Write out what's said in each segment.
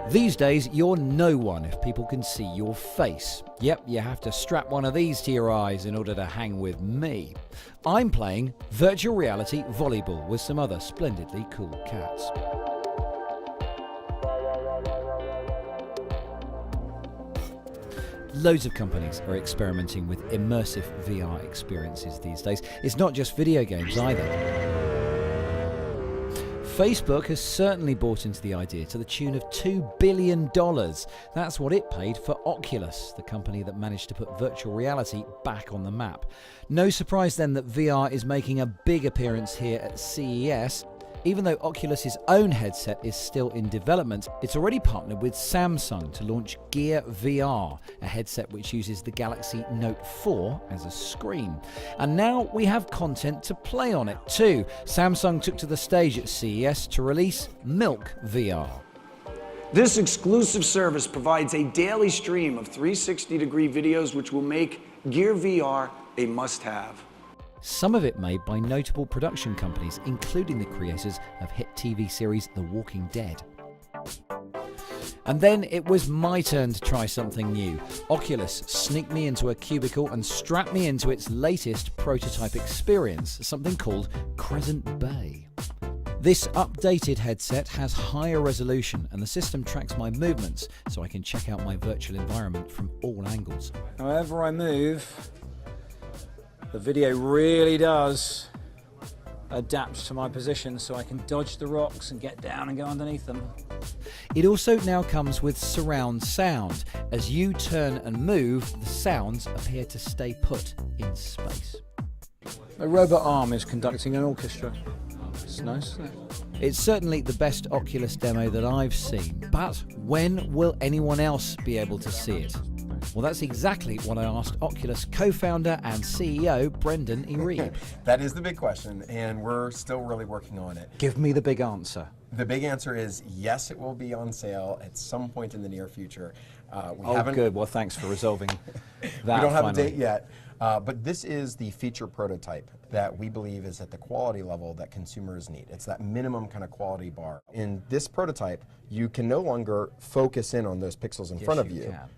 These days, you're no one if people can see your face. Yep, you have to strap one of these to your eyes in order to hang with me. I'm playing virtual reality volleyball with some other splendidly cool cats. Loads of companies are experimenting with immersive VR experiences these days. It's not just video games either. Facebook has certainly bought into the idea to the tune of $2 billion. That's what it paid for Oculus, the company that managed to put virtual reality back on the map. No surprise then that VR is making a big appearance here at CES. Even though Oculus's own headset is still in development, it's already partnered with Samsung to launch Gear VR, a headset which uses the Galaxy Note 4 as a screen. And now we have content to play on it too. Samsung took to the stage at CES to release Milk VR. This exclusive service provides a daily stream of 360-degree videos which will make Gear VR a must-have. Some of it made by notable production companies, including the creators of hit TV series The Walking Dead. And then it was my turn to try something new. Oculus sneaked me into a cubicle and strapped me into its latest prototype experience, something called Crescent Bay. This updated headset has higher resolution and the system tracks my movements so I can check out my virtual environment from all angles. However I move, the video really does adapt to my position so I can dodge the rocks and get down and go underneath them. It also now comes with surround sound. As you turn and move, the sounds appear to stay put in space. A robot arm is conducting an orchestra. It's nice, isn't it? It's certainly the best Oculus demo that I've seen, but when will anyone else be able to see it? Well, that's exactly what I asked Oculus co-founder and CEO Brendan Iribe. That is the big question, and we're still really working on it. Give me the big answer. The big answer is yes, it will be on sale at some point in the near future. Good. Well, thanks for resolving that. We don't have finally. a date yet, but this is the feature prototype that we believe is at the quality level that consumers need. It's that minimum kind of quality bar. In this prototype, you can no longer focus in on those pixels in front of you. Can.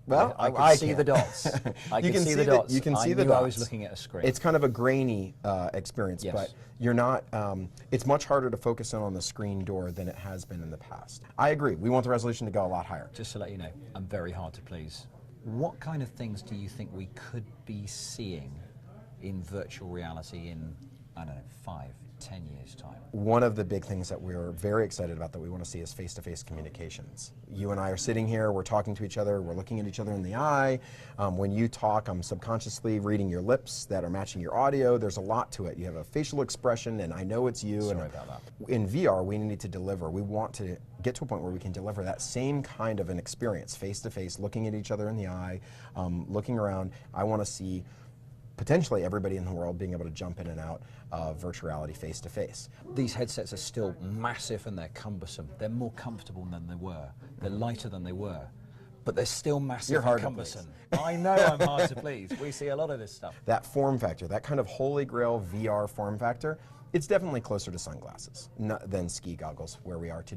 Well, I can see the dots. I can see the dots. You can see the dots. I was looking at a screen. It's kind of a grainy experience, Yes. but you're not. It's much harder to focus in on the screen door than it has been in the past. I agree. We want the resolution to go a lot higher. Just to let you know, I'm very hard to please. What kind of things do you think we could be seeing in virtual reality in, I don't know, 5, 10 years' time? One of the big things that we're very excited about that we want to see is face-to-face communications. You and I are sitting here, we're talking to each other, we're looking at each other in the eye. When you talk, I'm subconsciously reading your lips that are matching your audio. There's a lot to it. You have a facial expression, and I know it's you. Sorry about that. In VR, we need to deliver. We want to get to a point where we can deliver that same kind of an experience, face-to-face, looking at each other in the eye, looking around. I want to see potentially everybody in the world being able to jump in and out of virtual reality face-to-face. These headsets are still massive and they're cumbersome. They're more comfortable than they were. They're lighter than they were. But they're still massive You're hard and to cumbersome. I know I'm hard to please. We see a lot of this stuff. That form factor, that kind of holy grail VR form factor, it's definitely closer to sunglasses than ski goggles where we are today.